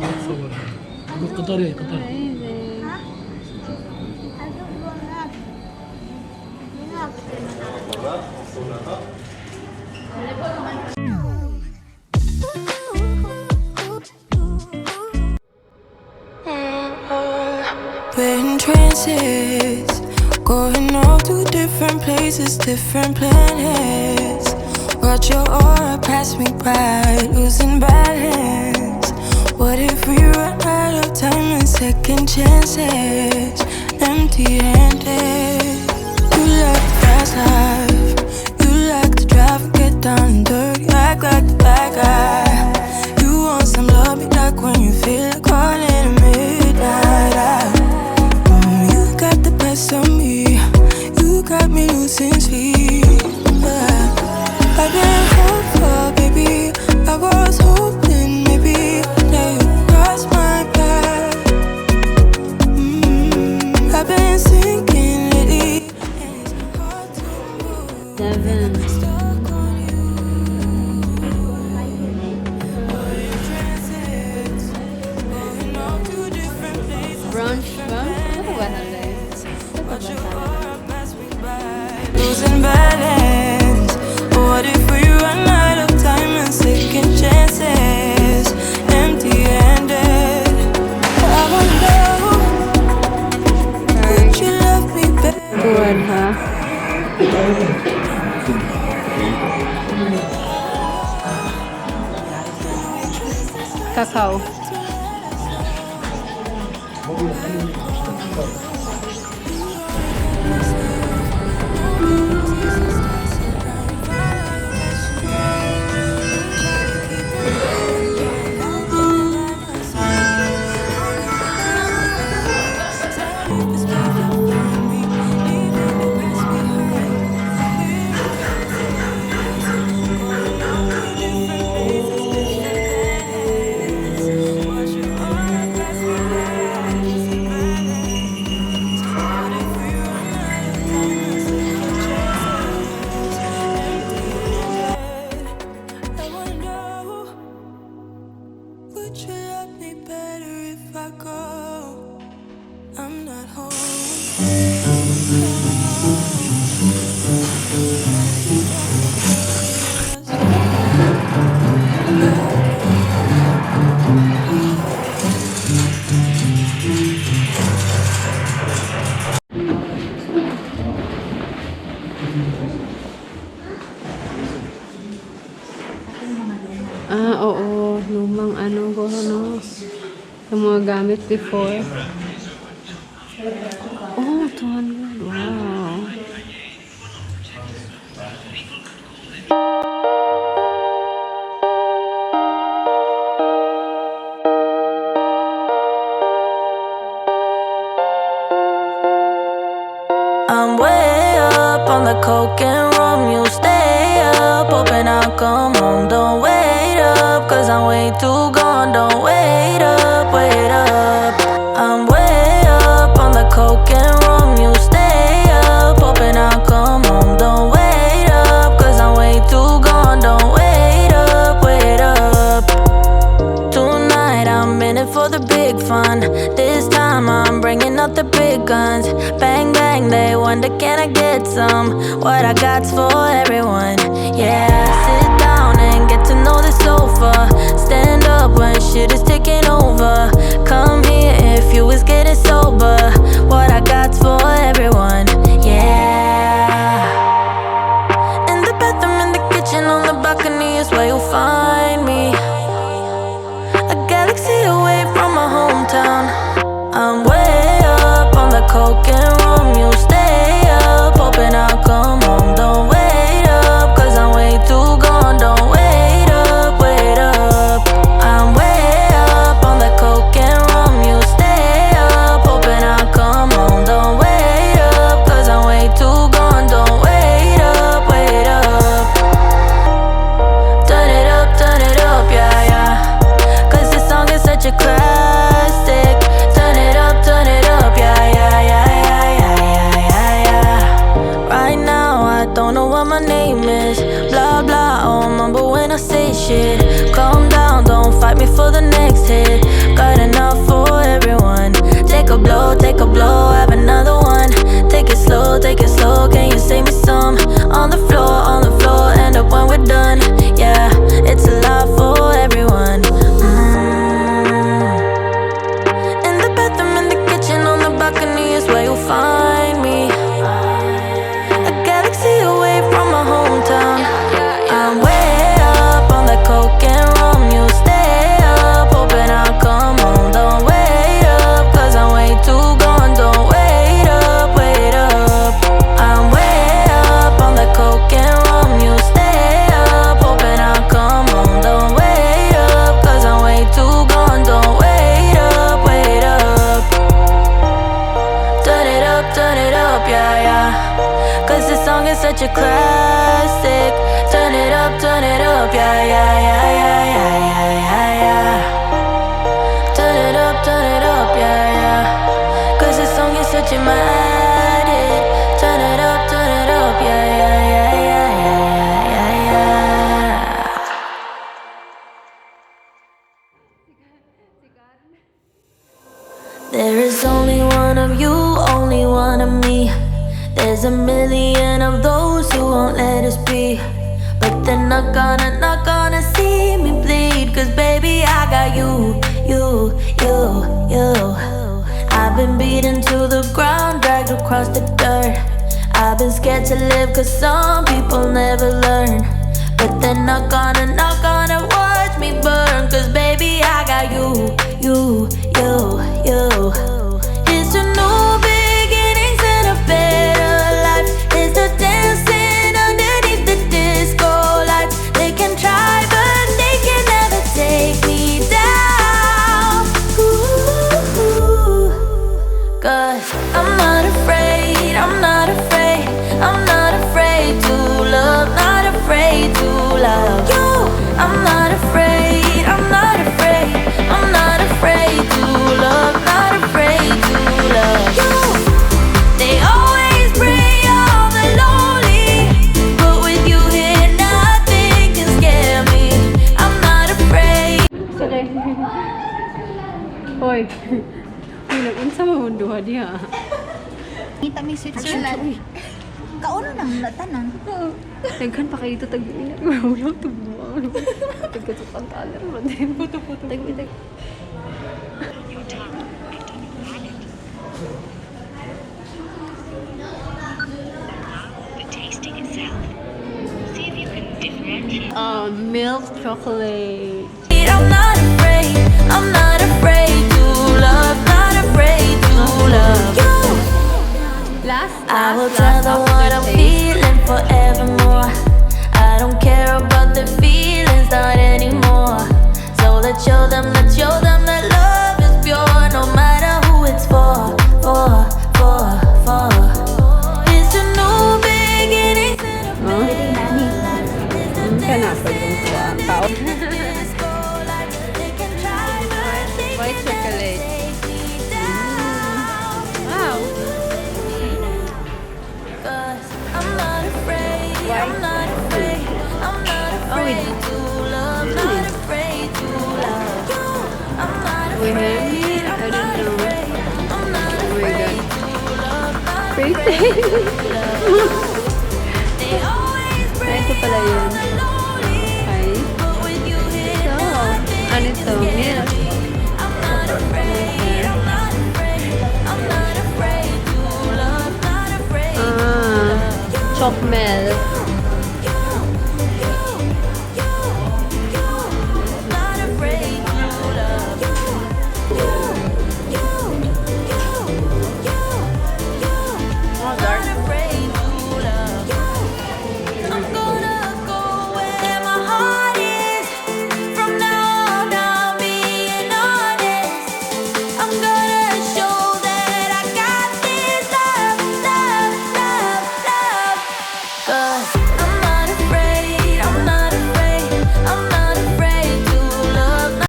이거 قطرية قطر. We're in trances, going all to different places, different planets. Watch your aura pass me by, losing balance. What if we run out of time and second chances? Empty-handed. You like the fast life, you like to drive and get down and dirty, act like the bad guy. You want some love, be like when you feel like calling at midnight. You got the best of me, you got me losing sleep. I've been hopeful, baby, I was hoping maybe that you cross my path. I've been sinking lately, and it's hard to move. 7. Brunch ba? Ano ba natin? Losing balance. What if we run out of time and second chances? Empty-handed. I wonder, would you love me better? Tuwan ha? Kakao. Would you love me better if I go? I'm not home. Ah, oo. Lumang ano ko, no? Yung mga gamit before. Oh, 200. Wow. I'm way up on the coke and rum. You stay up, hoping I'll come home. Don't wait up, cause I'm way too gone. Don't wait up, wait up. I'm way up on the coke and rum. You stay up, hoping I'll come home. Don't wait up, cause I'm way too gone. Don't wait up, wait up. Tonight I'm in it for the big fun. This time I'm bringing out the big guns. Bang bang, they wonder can I get some? What I got's for everyone. Yeah, sit down and get to know the sofa. Stand up when shit is taking over. Come here if you was getting sober. What I got's for everyone. Yeah. In the bathroom, in the kitchen, on the balcony is where you'll find me. A galaxy away from my hometown. I'm way up on the coke and rum. You stay up, hoping I'll come home. Don't wait up, cause There is only one of you, only one of me. There's a million of those who won't let us be. But they're not gonna see me bleed. Cause baby, I got you. I've been beaten to the ground, dragged across the dirt. I've been scared to live cause some people never learn. But they're not gonna watch me burn. Cause baby, I got you. It's a new beginnings and a better life. It's the dancing underneath the disco lights. They can try but they can never take me down. Ooh, cause I'm not afraid, I'm not afraid, I'm not afraid to love, not afraid to love you. I'm not afraid, I'm not afraid, I'm not afraid to love, not afraid to love you. They always bring all the lonely, but with you here nothing can scare me. I'm not afraid. Sakay. Hoy. Uy, nag-unsa mo duha diha. Kita mi Switzerland. Kauno nang latanan. Nagkan pa kayo ito tag-init. Wala ito buwan. Tagkatukan taler. Puto-puto. Tag-init. Milk chocolate. I'm not afraid, I'm not afraid to love, not afraid to love you. I will tell them what I'm feeling forevermore. I don't care about the feelings, not anymore. So let's show them that love is pure, no matter who it's for. It's a new beginning. Kanapa yung tao. White chocolate. Wow. I'm not afraid, I'm not afraid, I'm not afraid to love, not afraid to love you. I'm not afraid, I'm not afraid, I'm not afraid to love, not afraid to love. They always bring Ito pala yun. the lonely, Okay. but with you here So, nothing ano can to? scare Milk. me. I'm not afraid, I'm not afraid, I'm not afraid to love, not afraid to love you. Choc milk.